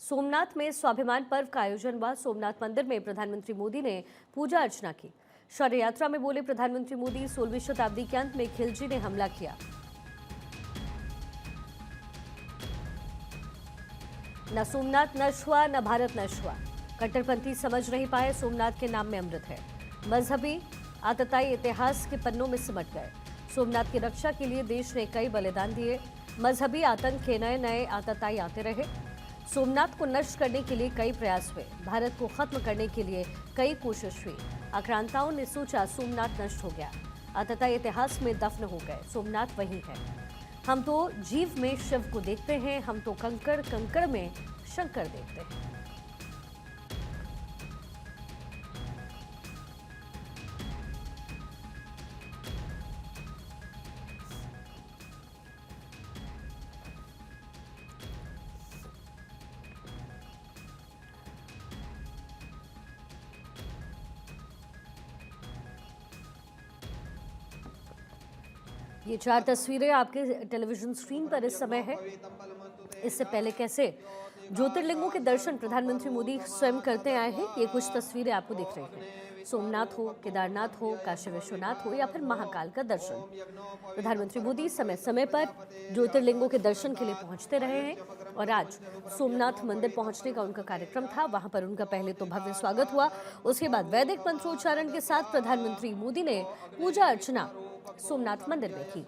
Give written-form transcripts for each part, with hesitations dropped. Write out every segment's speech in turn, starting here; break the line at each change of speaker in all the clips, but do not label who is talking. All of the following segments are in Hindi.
सोमनाथ में स्वाभिमान पर्व का आयोजन हुआ। सोमनाथ मंदिर में प्रधानमंत्री मोदी ने पूजा अर्चना की। शौर्य यात्रा में बोले प्रधानमंत्री मोदी, 16वीं शताब्दी के अंत में खिलजी ने हमला किया। न सोमनाथ नष्ट हुआ, न भारत नष्ट हुआ। कट्टरपंथी समझ नहीं पाए, सोमनाथ के नाम में अमृत है। मजहबी आतताई इतिहास के पन्नों में सिमट गए। सोमनाथ की रक्षा के लिए देश ने कई बलिदान दिए। मजहबी आतंक के नए नए आतताई आते रहे। सोमनाथ को नष्ट करने के लिए कई प्रयास हुए। भारत को खत्म करने के लिए कई कोशिश हुई। आक्रांताओं ने सोचा सोमनाथ नष्ट हो गया, आतताई इतिहास में दफन हो गए। सोमनाथ वही है। हम तो जीव में शिव को देखते हैं, हम तो कंकड़ कंकड़ में शंकर देखते हैं। ये 4 तस्वीरें आपके टेलीविजन स्क्रीन पर इस समय है। इससे पहले कैसे ज्योतिर्लिंगों के दर्शन प्रधानमंत्री मोदी स्वयं करते आए हैं, ये कुछ तस्वीरें आपको दिख रही हैं। सोमनाथ हो, केदारनाथ हो, काशी विश्वनाथ हो या फिर महाकाल का दर्शन, प्रधानमंत्री मोदी समय समय पर ज्योतिर्लिंगों के दर्शन के लिए पहुंचते रहे हैं। और आज सोमनाथ मंदिर पहुंचने का उनका कार्यक्रम था। वहां पर उनका पहले तो भव्य स्वागत हुआ, उसके बाद वैदिक मंत्रोच्चारण के साथ प्रधानमंत्री मोदी ने पूजा अर्चना सोमनाथ मंदिर में की।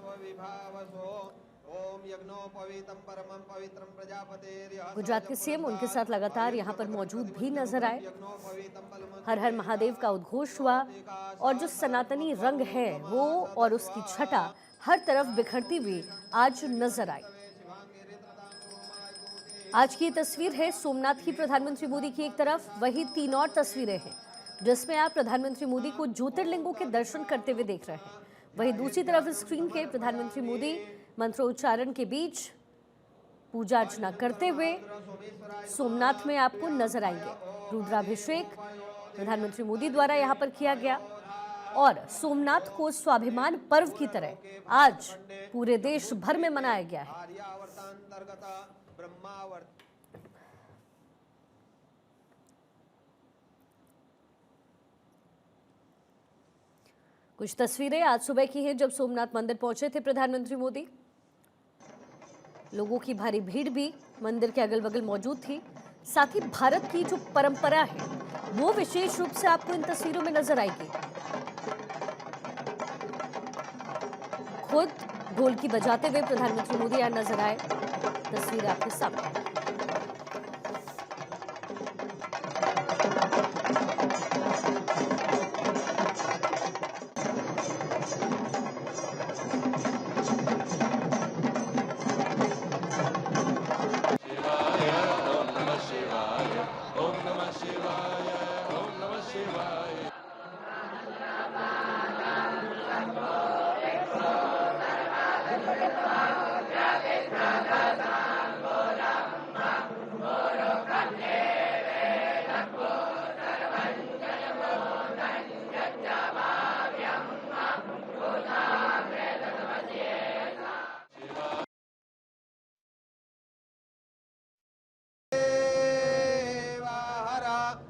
गुजरात के सीएम उनके साथ लगातार यहां पर मौजूद भी नजर आए। हर हर महादेव का उद्घोष हुआ और जो सनातनी रंग है वो और उसकी छटा हर तरफ बिखरती हुई आज नजर आई। आज की तस्वीर है सोमनाथ की प्रधानमंत्री मोदी की एक तरफ, वही 3 और तस्वीरें हैं जिसमें आप प्रधानमंत्री मोदी को ज्योतिर्लिंगों के दर्शन करते हुए देख रहे हैं। वहीं दूसरी तरफ स्क्रीन के प्रधानमंत्री मोदी मंत्रोच्चारण के बीच पूजा अर्चना करते हुए सोमनाथ में आपको नजर आएंगे। रुद्राभिषेक प्रधानमंत्री मोदी द्वारा यहां पर किया गया और सोमनाथ को स्वाभिमान पर्व की तरह आज पूरे देश भर में मनाया गया है। कुछ तस्वीरें आज सुबह की हैं जब सोमनाथ मंदिर पहुंचे थे प्रधानमंत्री मोदी। लोगों की भारी भीड़ भी मंदिर के अगल बगल मौजूद थी। साथ ही भारत की जो परंपरा है वो विशेष रूप से आपको इन तस्वीरों में नजर आएगी। खुद ढोलकी बजाते हुए प्रधानमंत्री मोदी यहां नजर आए। तस्वीर आपके सामने।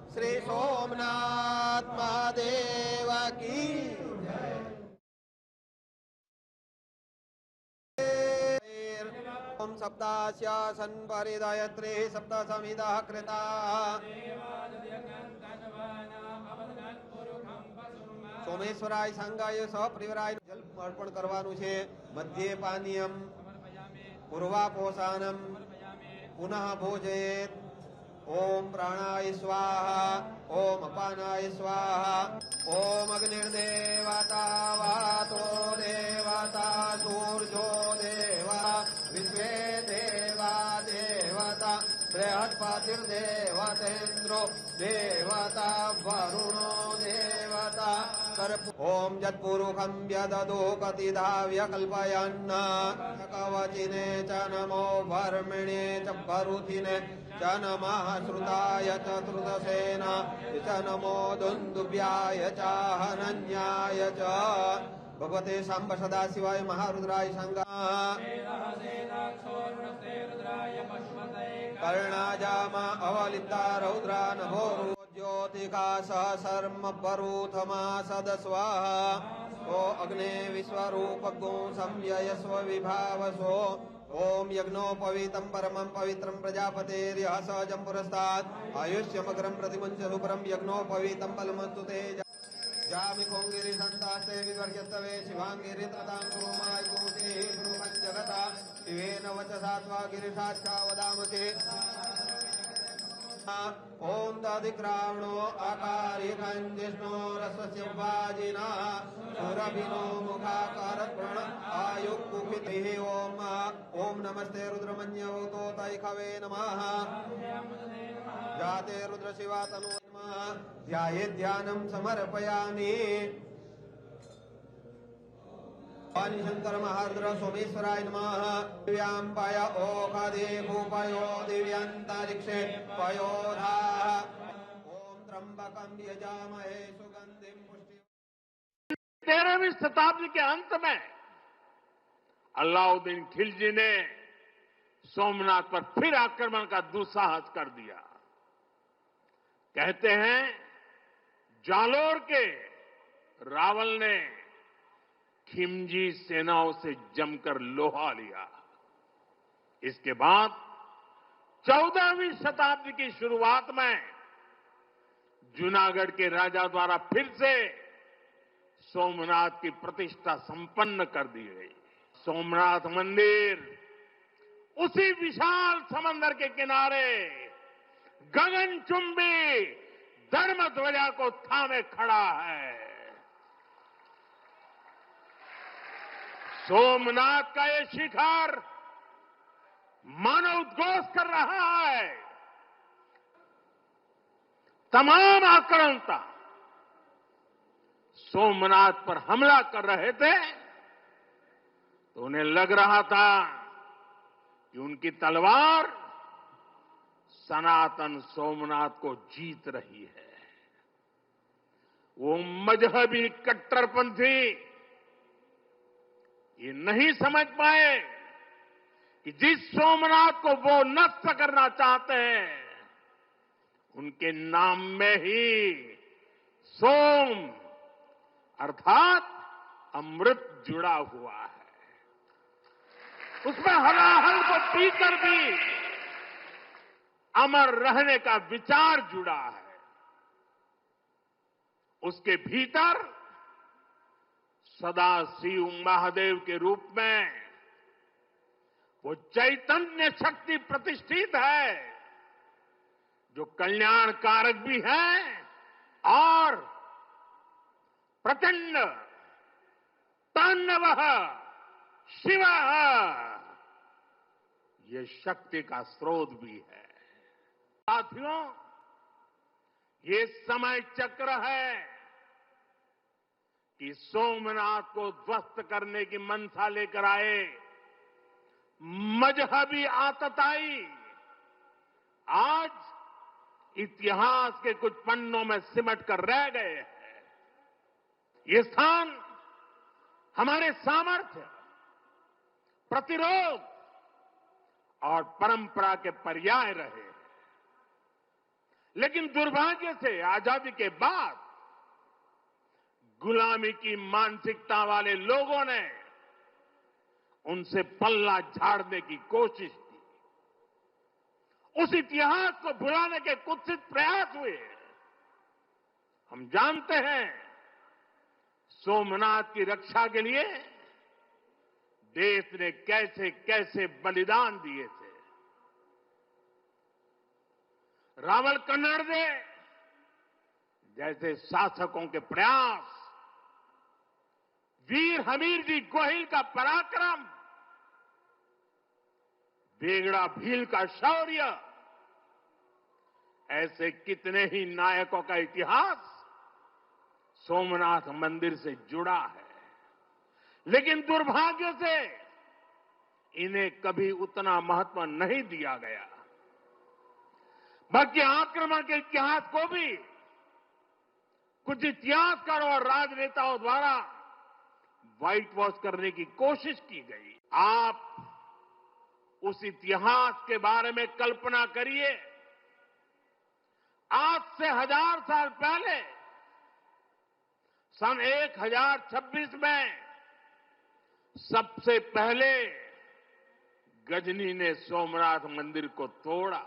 श्री सोमनाथ महादेव की ओम सप्तास्य संपरिदयत्रे सप्त समिदः कृताः सोमेश्वराय संगाय सप्रिवराय जल अर्पण करवानुं छे। मध्य पानीयम पूर्वापोषाणम पुनः भोजयेत्। ओम प्राणाय स्वाहा, ओम अपानाय स्वाहा, ओम अग्निर्देवता वातो देवता सूर्यो देवा विश्वे देवा देवता बृहस्पतिर्देवतेन्द्रो देवता वरुणो देवता ओम यत्पुरुषं व्यददो कतिधा व्यकल्पयन् कवचिने च नमो वर्मिणे च भरुथिने च नमः श्रुताय चतुर्दशेन च नमो दुन्दुभ्याय च हनन्याय च भगवते शाम्ब सदाशिवाय महारुद्राय सांगाः कर्णाजामा अवलिप्ता रौद्रा नभोरु ज्योतिका सहसर्म परूथमा सद स्वाहा ओ अग्ने विश्वरूपगो संयस्व विभावसो ओम यज्ञोपवीतं परमं पवित्रं प्रजापतेर्यः सहजं पुरस्तात् आयुष्यमग्रं प्रतिमुञ्च सुपरं यज्ञोपवीतं फलमस्तु ते जामि खोंगिरि संतास्ते विवर्यस्तवे शिवांगिरि ततां कुरुमाय कुरुते गुरुमं जगता शिवेन वचसा त्वा गिरिशाच्छा वदामते ओम तदिक्रावणो आकारिकं जिष्णोरस्वस्य वाजिना सुरभिनो मुखाकारत्प्रण आयुक्कुखितिः ओम ओम नमस्ते रुद्रमन्यवतो तैखवे नमः जाते रुद्र शिवा तनु ध्याये ध्यानं समर्पयामि वाणी शंकर महारुद्र सोमेश्वराय नमः दिव्यां पाय ओखादे भूपयो दिव्यांतरिक्षे पयोधाः ओम त्र्यंबकं यजामहे सुगंधिं पुष्टि
13वीं शताब्दी के अंत में अलाउद्दीन खिलजी ने सोमनाथ पर फिर आक्रमण का दुस्साहस कर दिया। कहते हैं जालोर के रावल ने खिमजी सेनाओं से जमकर लोहा लिया। इसके बाद 14वीं शताब्दी की शुरुआत में जूनागढ़ के राजा द्वारा फिर से सोमनाथ की प्रतिष्ठा संपन्न कर दी गई। सोमनाथ मंदिर उसी विशाल समंदर के किनारे गगनचुंबी धर्म ध्वजा को थामे खड़ा है। सोमनाथ का ये शिखर मानव उद्घोष कर रहा है। तमाम आक्रांता सोमनाथ पर हमला कर रहे थे तो उन्हें लग रहा था कि उनकी तलवार सनातन सोमनाथ को जीत रही है। वो मजहबी कट्टरपंथी ये नहीं समझ पाए कि जिस सोमनाथ को वो नष्ट करना चाहते हैं उनके नाम में ही सोम अर्थात अमृत जुड़ा हुआ है। उसमें हलाहल को पीकर भी अमर रहने का विचार जुड़ा है। उसके भीतर सदा शिव महादेव के रूप में वो चैतन्य शक्ति प्रतिष्ठित है जो कल्याण कारक भी है और प्रचंड तांडव शिव ये शक्ति का स्रोत भी है। साथियों, ये समय चक्र है कि सोमनाथ को ध्वस्त करने की मंशा लेकर आए मजहबी आतताई आज इतिहास के कुछ पन्नों में सिमट कर रह गए हैं। ये स्थान हमारे सामर्थ्य, प्रतिरोध और परंपरा के पर्याय रहे। लेकिन दुर्भाग्य से आजादी के बाद गुलामी की मानसिकता वाले लोगों ने उनसे पल्ला झाड़ने की कोशिश की। उस इतिहास को भुलाने के कुत्सित प्रयास हुए। हम जानते हैं सोमनाथ की रक्षा के लिए देश ने कैसे कैसे बलिदान दिए थे। रावल कन्नड़े जैसे शासकों के प्रयास, वीर हमीर जी गोहिल का पराक्रम, बेगड़ा भील का शौर्य, ऐसे कितने ही नायकों का इतिहास सोमनाथ मंदिर से जुड़ा है। लेकिन दुर्भाग्य से इन्हें कभी उतना महत्व नहीं दिया गया। बल्कि आक्रमण के इतिहास को भी कुछ इतिहासकारों और राजनेताओं द्वारा व्हाइट वॉश करने की कोशिश की गई। आप उस इतिहास के बारे में कल्पना करिए। आज से 1000 साल पहले सन 1026 में सबसे पहले गजनी ने सोमनाथ मंदिर को तोड़ा।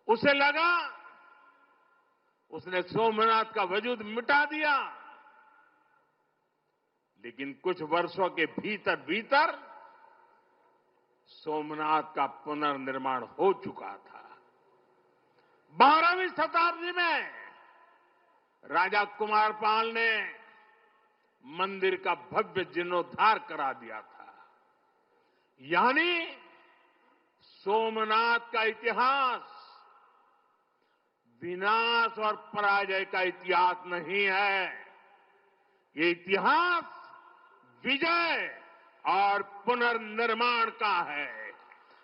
उसे लगा उसने सोमनाथ का वजूद मिटा दिया, लेकिन कुछ वर्षों के भीतर भीतर सोमनाथ का पुनर्निर्माण हो चुका था। 12वीं शताब्दी में राजा कुमारपाल ने मंदिर का भव्य जीर्णोद्धार करा दिया था। यानी सोमनाथ का इतिहास विनाश और पराजय का इतिहास नहीं है। ये इतिहास विजय और पुनर्निर्माण का है।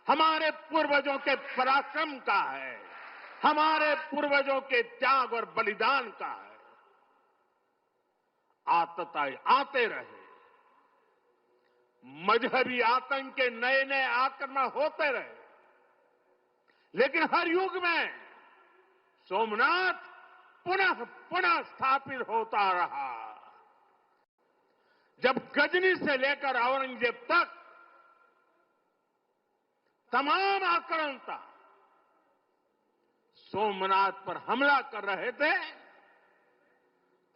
हमारे पूर्वजों के पराक्रम का है, हमारे पूर्वजों के त्याग और बलिदान का है। आतताई आते रहे, मजहबी आतंक के नए नए आक्रमण होते रहे, लेकिन हर युग में सोमनाथ पुनः पुनः स्थापित होता रहा। जब गजनी से लेकर औरंगजेब तक तमाम आक्रांता सोमनाथ पर हमला कर रहे थे,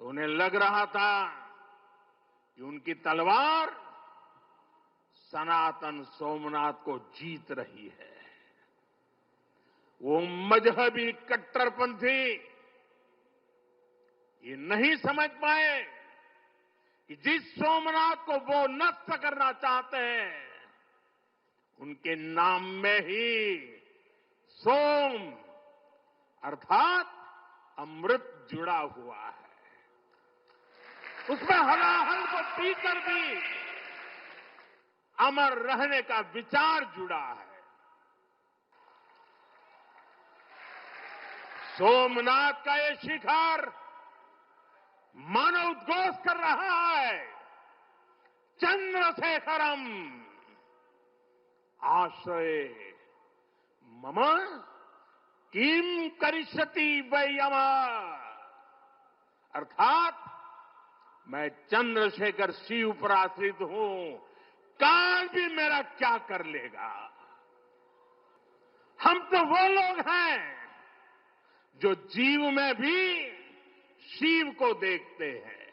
तो उन्हें लग रहा था कि उनकी तलवार सनातन सोमनाथ को जीत रही है। वो मजहबी कट्टरपंथी ये नहीं समझ पाए कि जिस सोमनाथ को वो नष्ट करना चाहते हैं, उनके नाम में ही सोम अर्थात अमृत जुड़ा हुआ है। उसमें हलाहल को पीकर भी अमर रहने का विचार जुड़ा है। सोमनाथ का ये शिखर मानव उद्घोष कर रहा है, चंद्रशेखरम आश्रय मम किम करिष्यति वै यमः। अर्थात मैं चंद्रशेखर शिव पर आश्रित हूं, काल भी मेरा क्या कर लेगा। हम तो वो लोग हैं जो जीव में भी शिव को देखते हैं।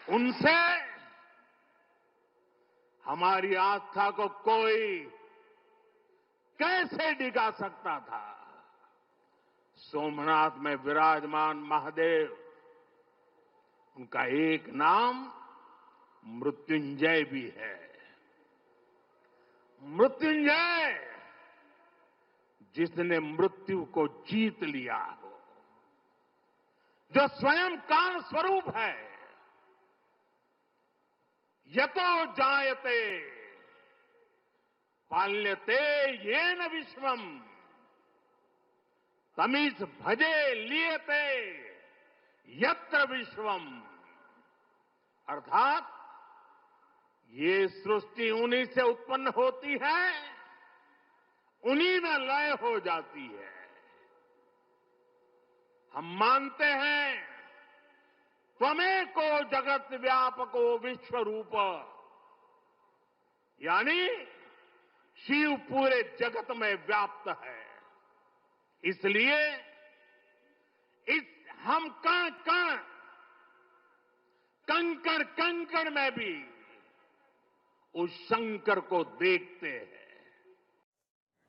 उनसे हमारी आस्था को कोई कैसे डिगा सकता था। सोमनाथ में विराजमान महादेव, उनका एक नाम मृत्युंजय भी है। मृत्युंजय जिसने मृत्यु को जीत लिया हो, जो स्वयं काल स्वरूप है। यतो जायते पाल्यते येन विश्वम तमीस भजे लियते यत्र विश्वम। अर्थात ये सृष्टि उन्हीं से उत्पन्न होती है, उन्हीं में लय हो जाती है। हम मानते हैं त्वमेको जगत व्यापको विश्व रूप, यानी शिव पूरे जगत में व्याप्त है। इसलिए इस हम कण कण कंकड़ कंकड़ में भी उस शंकर को देखते हैं।